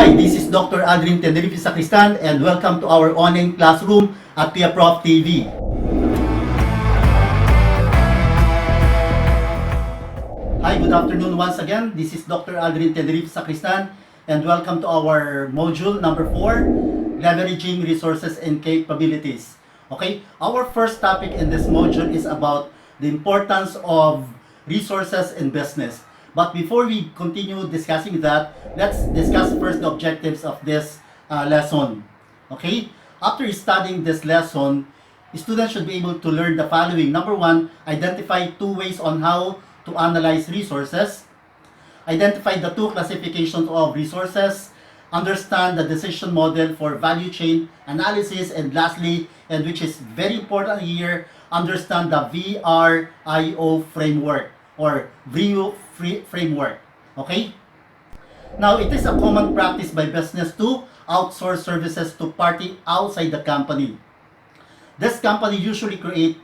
Hi, this is Dr. Adrian Tenerife Sacristan and welcome to our online classroom at Pia Prof TV. Hi, good afternoon once again. This is Dr. Adrian Tenerife Sacristan and welcome to our module number 4, Leveraging Resources and Capabilities. Okay, our first topic in this module is about the importance of resources in business. But before we continue discussing that, let's discuss first the objectives of this lesson. Okay? After studying this lesson, students should be able to learn the following. Number 1, identify 2 ways on how to analyze resources. Identify the 2 classifications of resources. Understand the decision model for value chain analysis. And lastly, and which is very important here, understand the VIO Framework or VIO Framework. Okay? Now, it is a common practice by business to outsource services to party outside the company. This company usually create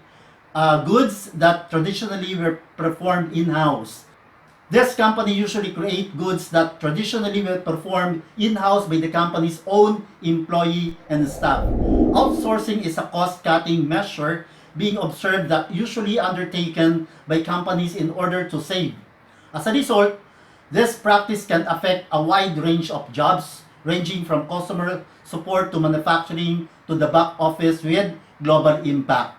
goods that traditionally were performed in-house. This company usually create goods that traditionally were performed in-house by the company's own employee and staff. Outsourcing is a cost-cutting measure being observed that usually undertaken by companies in order to save. As a result, this practice can affect a wide range of jobs, ranging from customer support to manufacturing to the back office with global impact.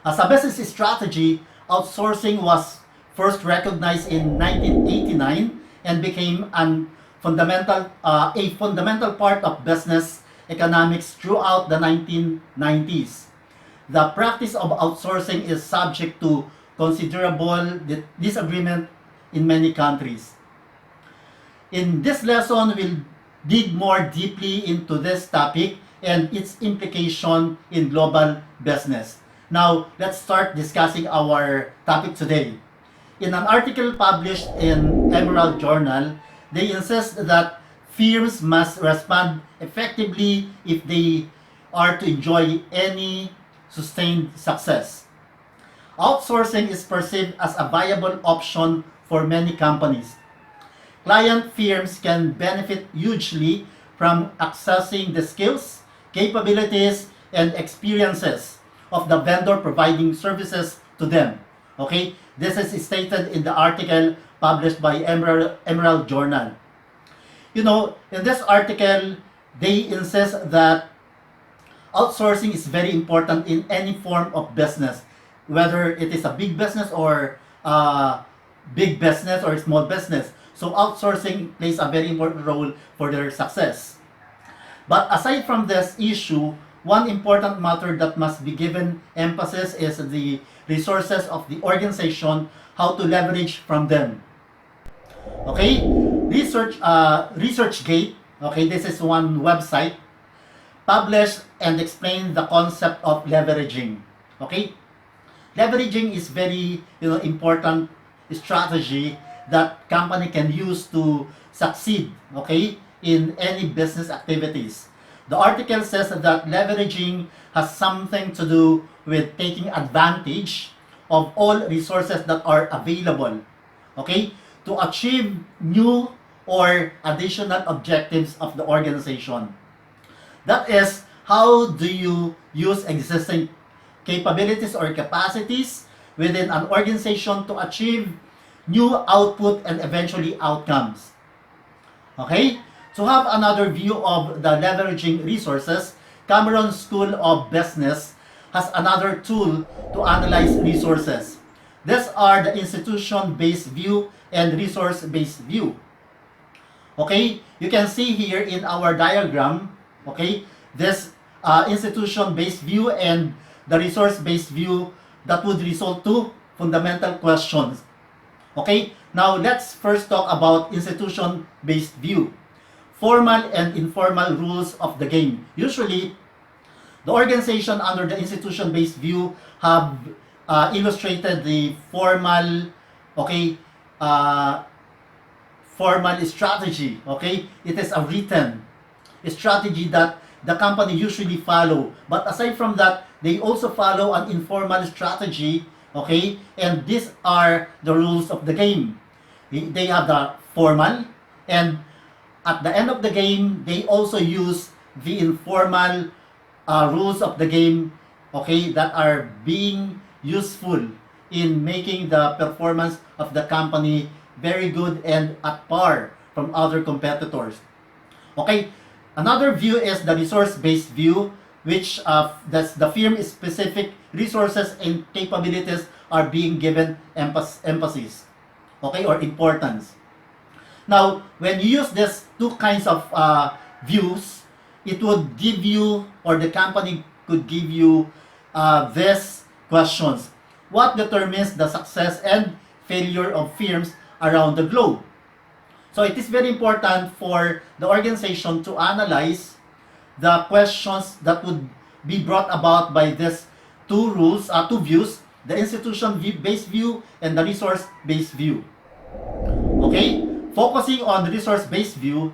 As a business strategy, outsourcing was first recognized in 1989 and became a fundamental part of business economics throughout the 1990s. The practice of outsourcing is subject to considerable disagreement in many countries. In this lesson, we'll dig more deeply into this topic and its implication in global business. Now, let's start discussing our topic today. In an article published in Emerald Journal, they insist that firms must respond effectively if they are to enjoy any sustained success. Outsourcing is perceived as a viable option for many companies. Client firms can benefit hugely from accessing the skills, capabilities, and experiences of the vendor providing services to them. Okay? This is stated in the article published by Emerald Journal. You know, in this article, they insist that outsourcing is very important in any form of business, whether it is a big business or small business. So outsourcing plays a very important role for their success. But aside from this issue, one important matter that must be given emphasis is the resources of the organization, how to leverage from them. Okay, ResearchGate. Okay, this is one website published and explained the concept of leveraging. Okay, leveraging is very important strategy that company can use to succeed. Okay, in any business activities. The article says that leveraging has something to do with taking advantage of all resources that are available. Okay, to achieve new or additional objectives of the organization. That is, how do you use existing capabilities or capacities within an organization to achieve new output and eventually outcomes. Okay? To have another view of the leveraging resources, Cameron School of Business has another tool to analyze resources. These are the institution-based view and resource-based view. Okay? You can see here in our diagram, okay, this institution-based view and the resource-based view that would result to fundamental questions. Okay, now let's first talk about institution-based view. Formal and informal rules of the game. Usually, the organization under the institution-based view have illustrated the formal, okay, formal strategy. Okay, it is a written strategy that the company usually follow. But aside from that, they also follow an informal strategy, okay? And these are the rules of the game. They have the formal and at the end of the game, they also use the informal rules of the game, okay, that are being useful in making the performance of the company very good and at par from other competitors. Okay, another view is the resource-based view, which that's the firm-specific resources and capabilities are being given emphasis, okay, or importance. Now, when you use these two kinds of views, it would give you, or the company could give you, these questions. What determines the success and failure of firms around the globe? So it is very important for the organization to analyze the questions that would be brought about by these two views, the institution-based view and the resource-based view. Okay? Focusing on the resource-based view,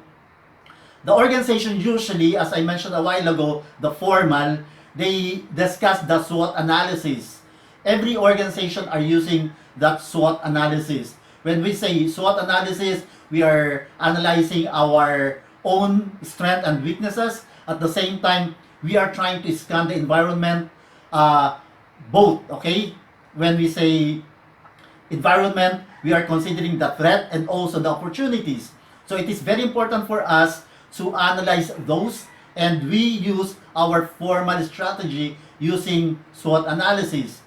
the organization usually, as I mentioned a while ago, the formal, they discuss the SWOT analysis. Every organization are using that SWOT analysis. When we say SWOT analysis, we are analyzing our own strengths and weaknesses. At the same time, we are trying to scan the environment, both, okay? When we say environment, we are considering the threat and also the opportunities. So it is very important for us to analyze those, and we use our formal strategy using SWOT analysis.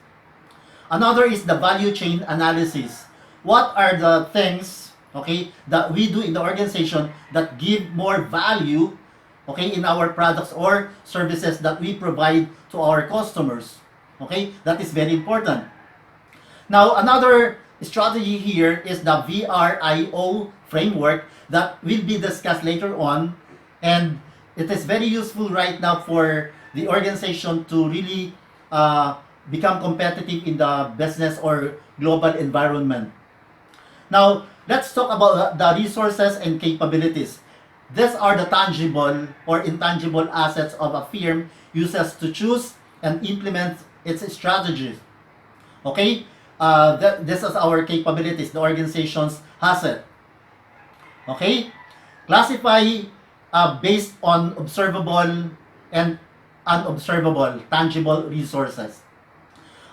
Another is the value chain analysis. What are the things, okay, that we do in the organization that give more value, okay, in our products or services that we provide to our customers? Okay, that is very important. Now, another strategy here is the VIO Framework that will be discussed later on, and it is very useful right now for the organization to really become competitive in the business or global environment. Now, let's talk about the resources and capabilities. These are the tangible or intangible assets of a firm uses to choose and implement its strategies. Okay? This is our capabilities, the organization's asset. Okay? Classify based on observable and unobservable, tangible resources.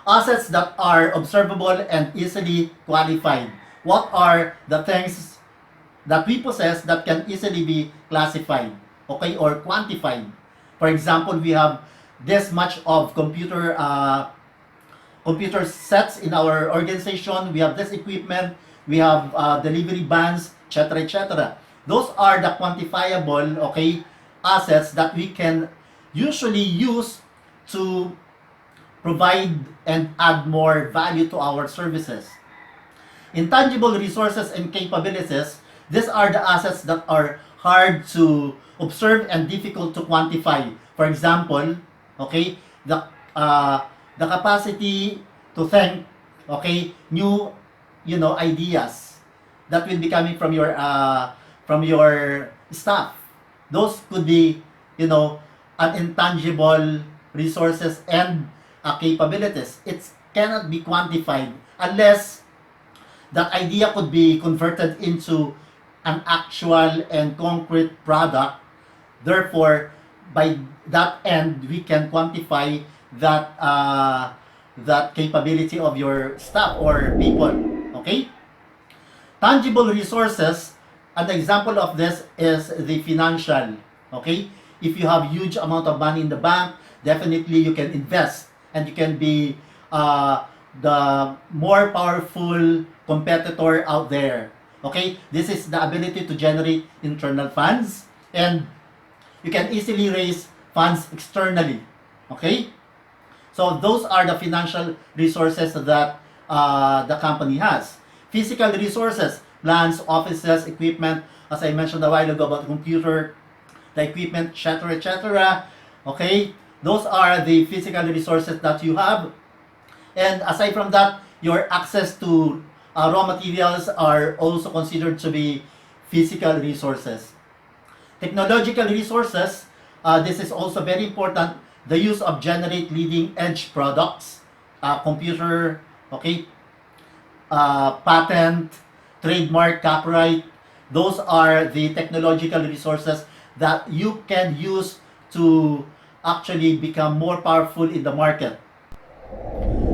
Assets that are observable and easily qualified. What are the things that we possess that can easily be classified, okay, or quantified? For example, we have this much of computer sets in our organization. We have this equipment. We have delivery vans, etc., etc. Those are the quantifiable, okay, assets that we can usually use to provide and add more value to our services. Intangible resources and capabilities, these are the assets that are hard to observe and difficult to quantify. For example, okay, the capacity to think, okay, new, ideas that will be coming from your staff. Those could be, an intangible resources and capabilities. It cannot be quantified unless that idea could be converted into an actual and concrete product. Therefore, by that end, we can quantify that capability of your staff or people. Okay? Tangible resources, an example of this is the financial. Okay? If you have huge amount of money in the bank, definitely you can invest and you can be the more powerful competitor out there. Okay? This is the ability to generate internal funds, and you can easily raise funds externally. Okay? So those are the financial resources that the company has. Physical resources, plants, offices, equipment, as I mentioned a while ago about computer, the equipment, etc., etc. Okay? Those are the physical resources that you have. And aside from that, your access to raw materials are also considered to be physical resources. Technological resources, this is also very important. The use of generate leading edge products, computer, okay, patent, trademark, copyright, Those are the technological resources that you can use to actually become more powerful in the market.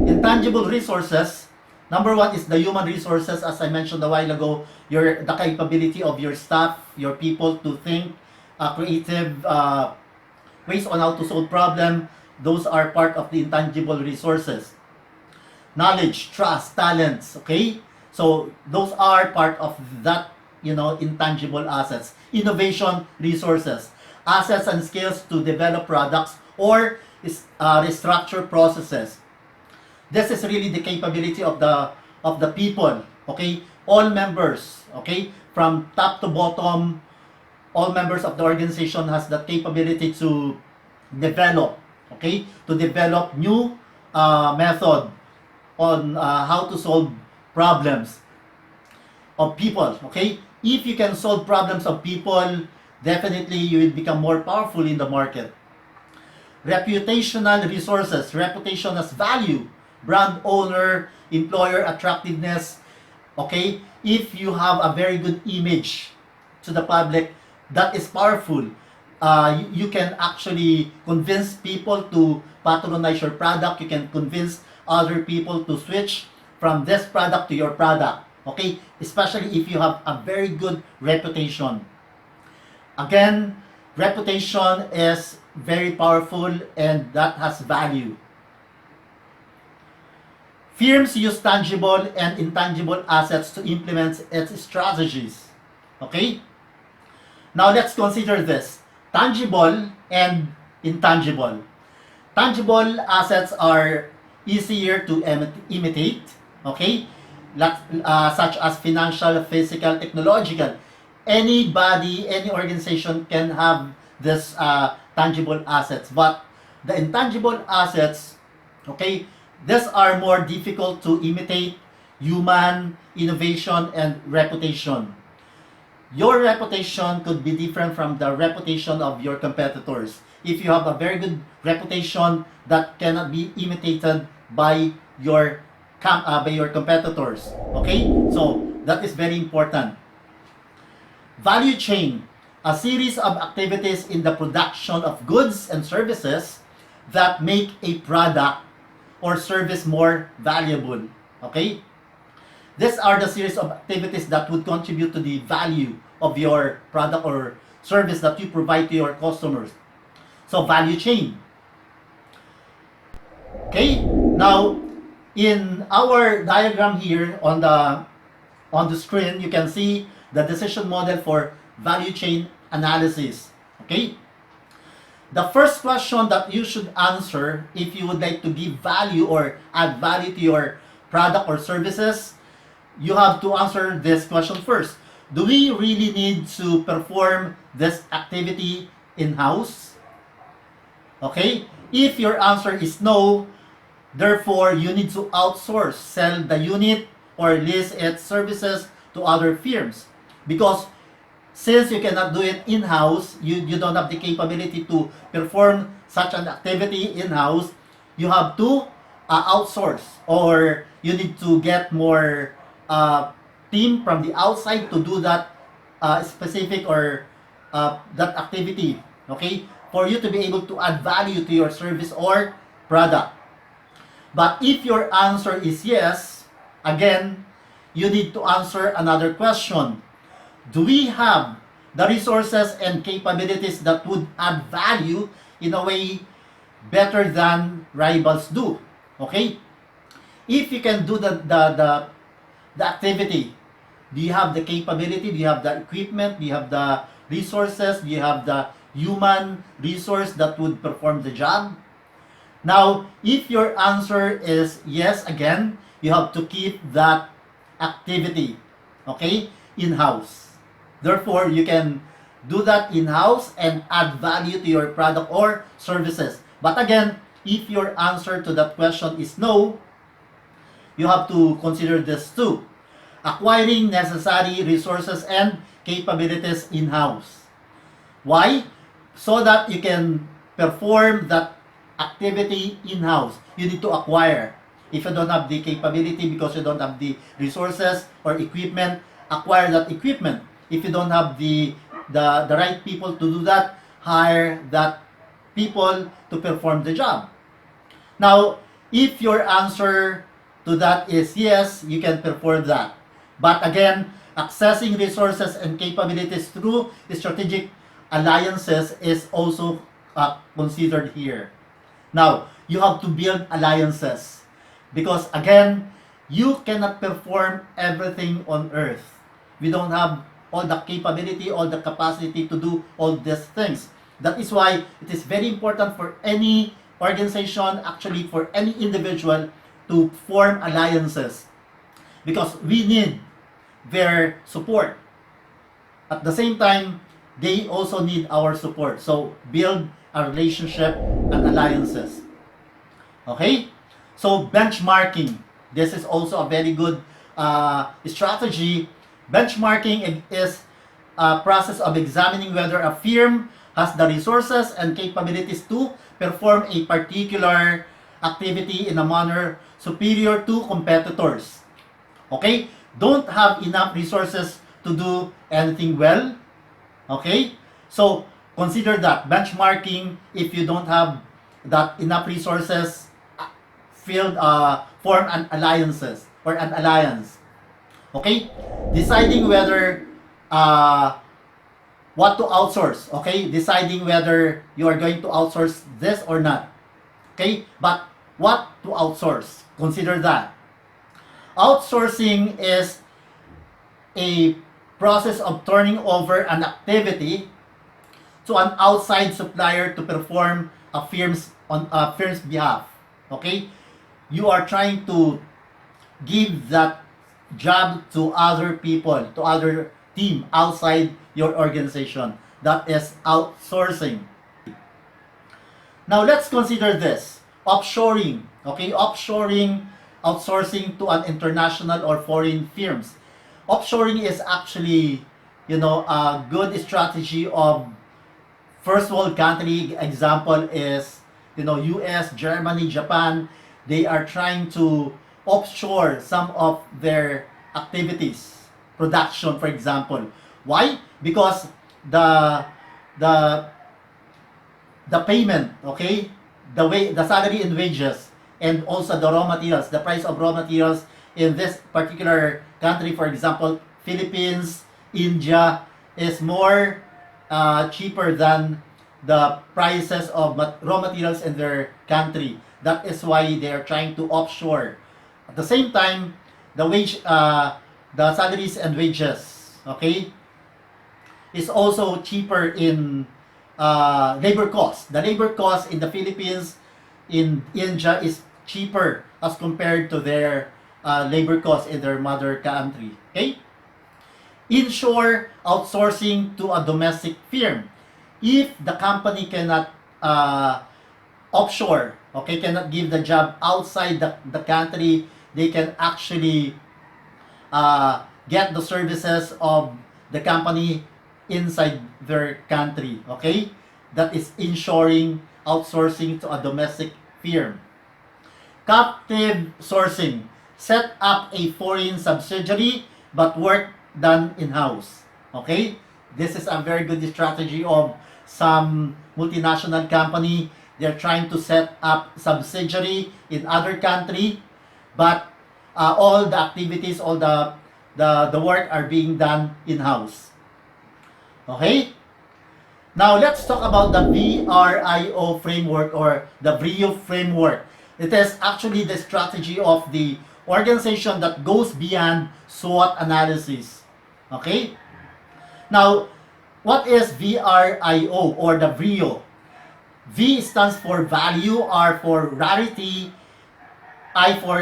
Intangible resources, number one is the human resources. As I mentioned a while ago, the capability of your staff, your people to think creative ways on how to solve problem. Those are part of the intangible resources. Knowledge, trust, talents, okay? So those are part of that, intangible assets. Innovation resources, assets and skills to develop products or restructure processes. This is really the capability of the people, okay? All members, okay? From top to bottom, all members of the organization has the capability to develop, okay? To develop new method on how to solve problems of people, okay? If you can solve problems of people, definitely you will become more powerful in the market. Reputational resources, reputation as value, brand owner, employer attractiveness, okay? If you have a very good image to the public, that is powerful. You can actually convince people to patronize your product. You can convince other people to switch from this product to your product, okay? Especially if you have a very good reputation. Again, reputation is very powerful and that has value. Firms use tangible and intangible assets to implement its strategies. Okay? Now let's consider this. Tangible and intangible. Tangible assets are easier to imitate. Okay? Such as financial, physical, technological. Anybody, any organization can have this tangible assets. But the intangible assets, okay, these are more difficult to imitate: human, innovation, and reputation. Your reputation could be different from the reputation of your competitors. If you have a very good reputation, that cannot be imitated by your competitors. Okay? So, that is very important. Value chain, a series of activities in the production of goods and services that make a product or service more valuable. Okay? These are the series of activities that would contribute to the value of your product or service that you provide to your customers. So, value chain. Okay? Now, in our diagram here on the screen, you can see the decision model for value chain analysis. Okay? The first question that you should answer if you would like to give value or add value to your product or services, you have to answer this question first. Do we really need to perform this activity in-house? Okay? If your answer is no, therefore you need to outsource, sell the unit or lease its services to other firms. Because since you cannot do it in-house, you don't have the capability to perform such an activity in-house, you have to outsource, or you need to get more team from the outside to do that specific or that activity, okay, for you to be able to add value to your service or product. But if your answer is yes, again, you need to answer another question. Do we have the resources and capabilities that would add value in a way better than rivals do? Okay? If you can do the activity, do you have the capability? Do you have the equipment? Do you have the resources? Do you have the human resource that would perform the job? Now, if your answer is yes, again, you have to keep that activity, okay, in-house. Therefore, you can do that in-house and add value to your product or services. But again, if your answer to that question is no, you have to consider this too. Acquiring necessary resources and capabilities in-house. Why? So that you can perform that activity in-house. You need to acquire. If you don't have the capability because you don't have the resources or equipment, acquire that equipment. If you don't have the right people to do that, hire that people to perform the job. Now, if your answer to that is yes, you can perform that. But again, accessing resources and capabilities through strategic alliances is also considered here. Now, you have to build alliances because again, you cannot perform everything on earth. We don't have all the capability, all the capacity to do all these things. That is why it is very important for any organization, actually for any individual, to form alliances because we need their support. At the same time, they also need our support. So build a relationship and alliances. Okay? So benchmarking. This is also a very good strategy. Benchmarking is a process of examining whether a firm has the resources and capabilities to perform a particular activity in a manner superior to competitors. Okay? Don't have enough resources to do anything well. Okay? So, consider that. Benchmarking, if you don't have that enough resources, form an alliances or an alliance. Okay? Deciding whether what to outsource. Okay? Deciding whether you are going to outsource this or not. Okay? But what to outsource? Consider that. Outsourcing is a process of turning over an activity to an outside supplier to perform a firm's on a firm's behalf. Okay? You are trying to give that job to other people, to other team outside your organization. That is outsourcing. Now let's consider this. Offshoring. Okay? Offshoring, outsourcing to an international or foreign firms. Offshoring is actually, a good strategy of first world country. Example is, US, Germany, Japan. They are trying to offshore some of their activities, production, for example. Why? Because the the payment, okay, the salary and wages, and also the raw materials, the price of raw materials in this particular country, for example, Philippines, India, is more cheaper than the prices of raw materials in their country. That is why they are trying to offshore. At the same time, the salaries and wages, okay, is also cheaper in labor cost. The labor cost in the Philippines, in India, is cheaper as compared to their labor cost in their mother country. Okay? Ensure outsourcing to a domestic firm. If the company cannot offshore, okay, cannot give the job outside the country, they can actually get the services of the company inside their country. Okay? That is ensuring outsourcing to a domestic firm. Captive sourcing. Set up a foreign subsidiary but work done in-house. Okay? This is a very good strategy of some multinational company. They're trying to set up subsidiary in other country, but all the activities, all the work are being done in-house. Okay? Now, let's talk about the VIO framework or the VIO framework. It is actually the strategy of the organization that goes beyond SWOT analysis. Okay? Now, what is VRIO or the VIO? V stands for value, R for rarity, I for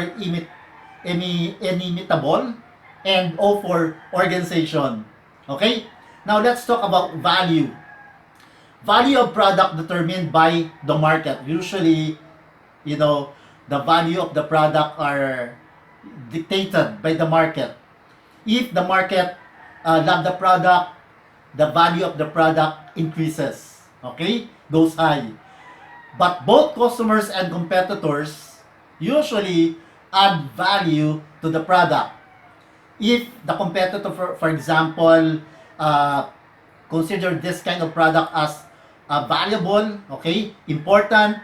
inimitable, and O for organization. Okay? Now, let's talk about value. Value of product determined by the market. Usually, the value of the product are dictated by the market. If the market love the product, the value of the product increases. Okay? Goes high. But both customers and competitors usually add value to the product. If the competitor, for example, uh, consider this kind of product as valuable, okay, important,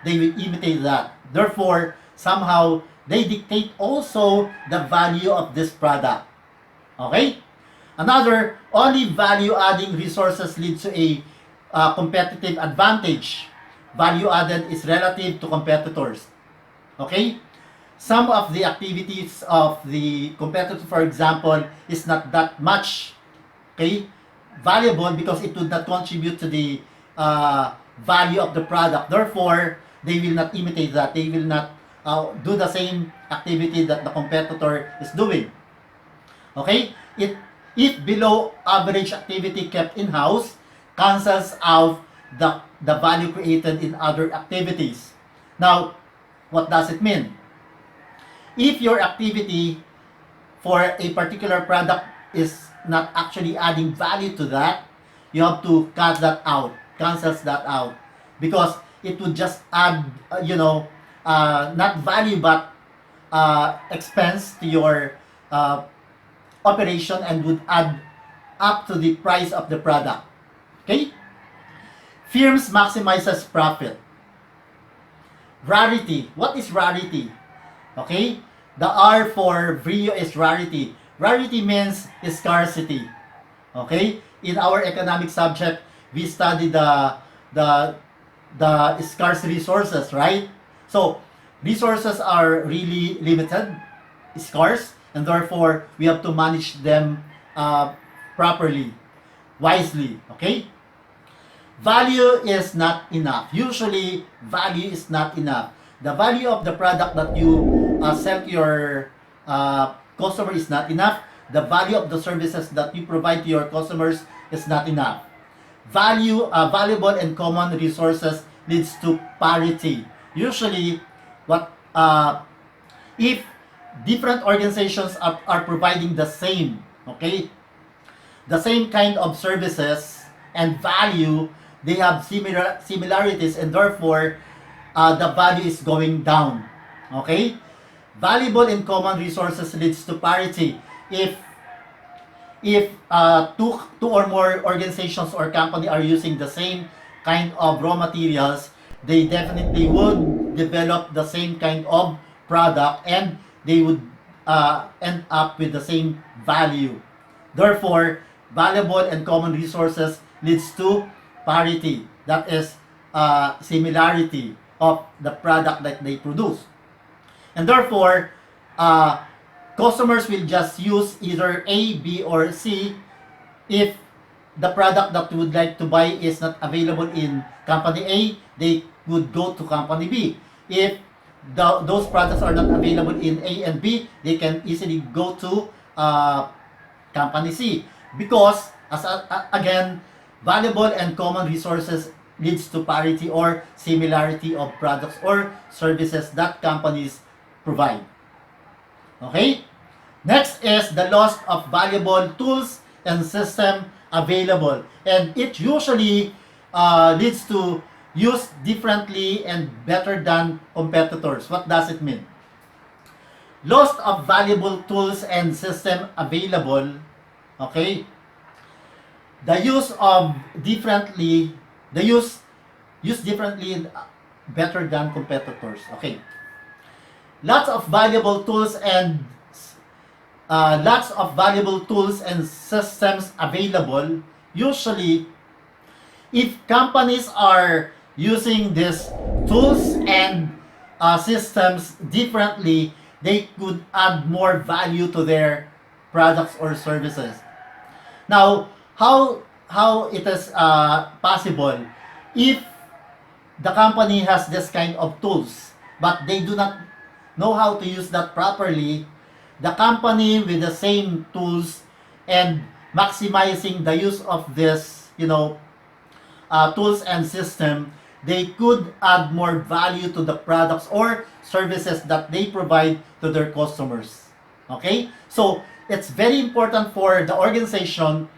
they will imitate that. Therefore, somehow, they dictate also the value of this product. Okay? Another, only value-adding resources lead to a competitive advantage. Value added is relative to competitors. Okay? Some of the activities of the competitor, for example, is not that much, okay, valuable because it would not contribute to the value of the product. Therefore, they will not imitate that. They will not do the same activity that the competitor is doing. Okay? If below average activity kept in-house cancels out the value created in other activities. Now, what does it mean? If your activity for a particular product is not actually adding value to that, you have to cut that out, cancels that out, because it would just add, not value but expense to your operation and would add up to the price of the product. Okay? Firms maximizes profit. Rarity. What is rarity? Okay? The R for VIO is rarity. Rarity means scarcity. Okay? In our economic subject, we study the scarce resources, right? So, resources are really limited, scarce, and therefore, we have to manage them properly, wisely, okay? Value is not enough. Usually, value is not enough. The value of the product that you sell to your customer is not enough. The value of the services that you provide to your customers is not enough. Valuable and common resources leads to parity. Usually, if different organizations are providing the same, okay, the same kind of services and value, they have similarities, and therefore the value is going down. Okay? Valuable and common resources leads to parity. If two or more organizations or company are using the same kind of raw materials, they definitely would develop the same kind of product and they would end up with the same value. Therefore, valuable and common resources leads to parity. That is similarity of the product that they produce. And therefore, customers will just use either A, B, or C. If the product that you would like to buy is not available in company A, they would go to company B. If those products are not available in A and B, they can easily go to company C. Because, again, valuable and common resources leads to parity or similarity of products or services that companies provide. Okay? Next is the loss of valuable tools and system available. And it usually leads to use differently and better than competitors. What does it mean? Loss of valuable tools and system available, okay? The use differently and better than competitors. Okay. Lots of valuable tools and systems available. Usually, if companies are using these tools and systems differently, they could add more value to their products or services. Now, how it is possible if the company has this kind of tools but they do not know how to use that properly? The company with the same tools and maximizing the use of this tools and system, they could add more value to the products or services that they provide to their customers. Okay? So, it's very important for the organization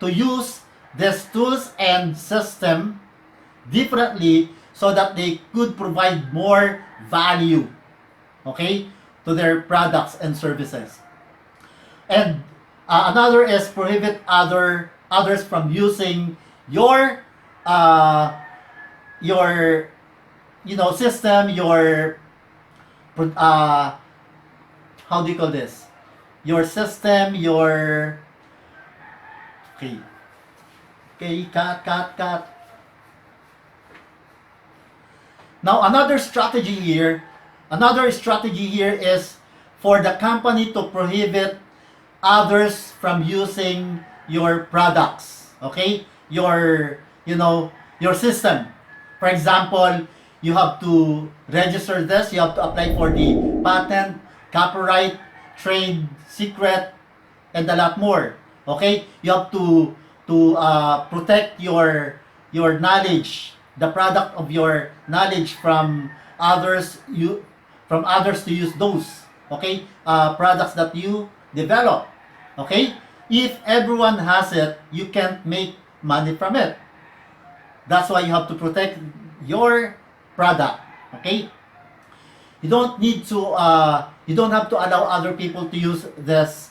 to use these tools and system differently so that they could provide more value, okay, to their products and services. And another is prohibit other others from using your uh, your system, your uh, how do you call this? Your system, your okay, cut. Now another strategy here is for the company to prohibit others from using your products. Okay, your system. For example, you have to register this. You have to apply for the patent, copyright, trade secret, and a lot more. Okay, you have to protect your knowledge, the product of your knowledge from others to use those. Okay, products that you develop. Okay, if everyone has it, you can't make money from it. That's why you have to protect your product. Okay, you don't have to allow other people to use this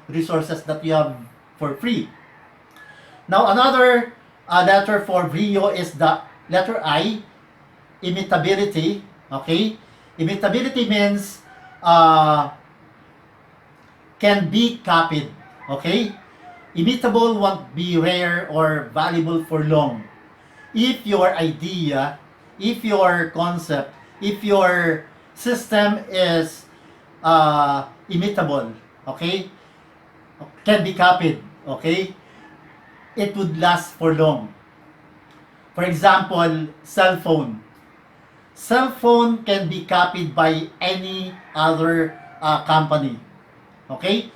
resources that you have for free. Now another letter for VIO is the letter I, imitability. Okay, imitability means can be copied. Okay, imitable won't be rare or valuable for long. If your idea, if your concept, if your system is imitable, okay, can be copied, okay, it would last for long. For example, cell phone. Cell phone can be copied by any other company. Okay?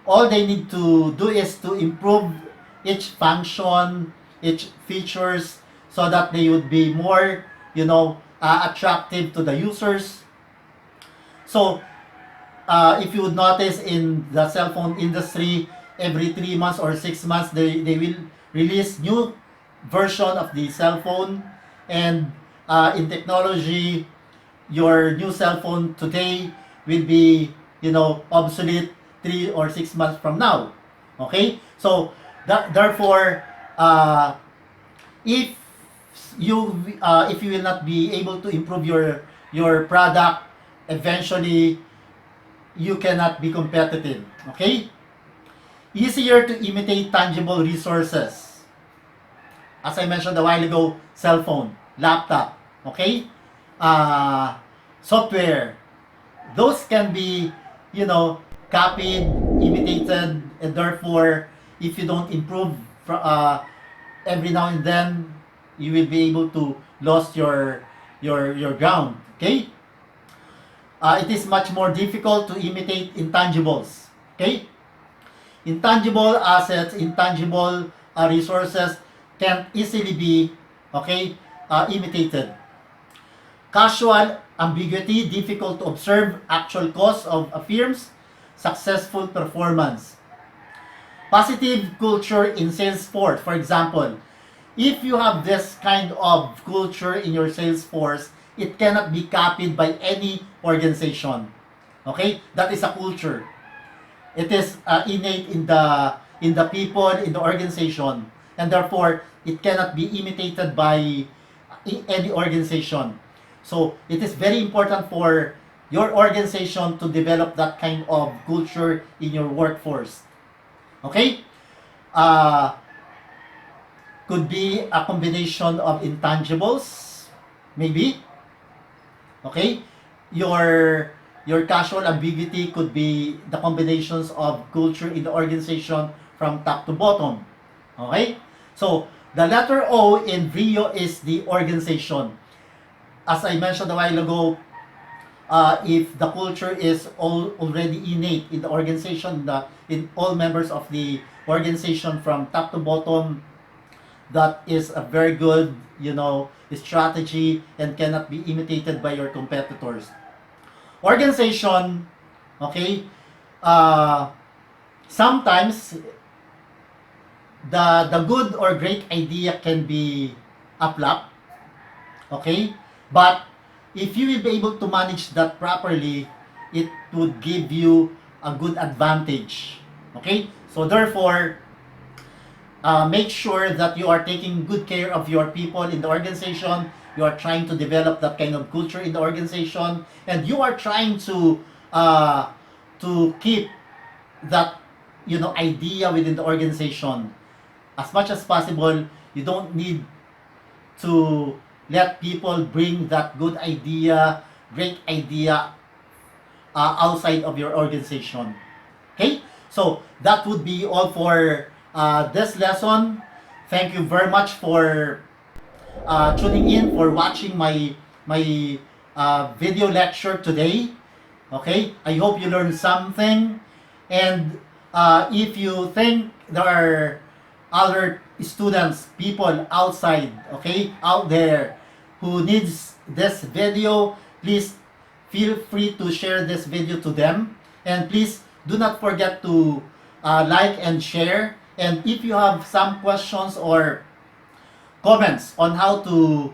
All they need to do is to improve each function, each features, so that they would be more, attractive to the users. So, if you would notice in the cell phone industry, every 3 months or 6 months, they will release new version of the cell phone. And in technology, your new cell phone today will be, obsolete 3 or 6 months from now. Okay? So, therefore, if if you will not be able to improve your product, eventually you cannot be competitive. Okay? Easier to imitate tangible resources. As I mentioned a while ago, cell phone, laptop, okay? Software. Those can be, copied, imitated, and therefore, if you don't improve every now and then, you will be able to lose your ground. Okay? It is much more difficult to imitate intangibles. Okay? Intangible assets, intangible resources can easily be imitated. Casual ambiguity, difficult to observe actual cause of a firm's successful performance. Positive culture in sales force. For example, if you have this kind of culture in your sales force, it cannot be copied by any organization. Okay? That is a culture. It is innate in the people, in the organization, and therefore it cannot be imitated by any organization. So it is very important for your organization to develop that kind of culture in your workforce. Okay? Could be a combination of intangibles, maybe. Okay? Your casual ambiguity could be the combinations of culture in the organization from top to bottom. Okay? So, the letter O in VIO is the organization. As I mentioned a while ago, if the culture is already innate in the organization, in all members of the organization from top to bottom, that is a very good, strategy and cannot be imitated by your competitors. Organization, okay, sometimes the good or great idea can be a flop, okay, but if you will be able to manage that properly, it would give you a good advantage. Okay, so therefore, make sure that you are taking good care of your people in the organization. You are trying to develop that kind of culture in the organization, and you are trying to keep that idea within the organization as much as possible. You don't need to let people bring that good idea, great idea outside of your organization. Okay, so that would be all for this lesson. Thank you very much for tuning in, for watching my video lecture today. Okay, I hope you learned something, and if you think there are other students, people outside, okay, out there who needs this video, please feel free to share this video to them, and please do not forget to like and share. And if you have some questions or comments on how to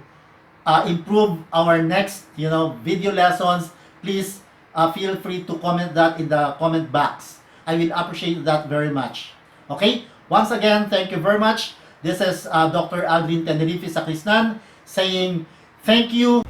improve our next video lessons, please feel free to comment that in the comment box. I will appreciate that very much. Okay, once again, thank you very much. This is Dr. Aldrin Tenerife Sacristan saying thank you.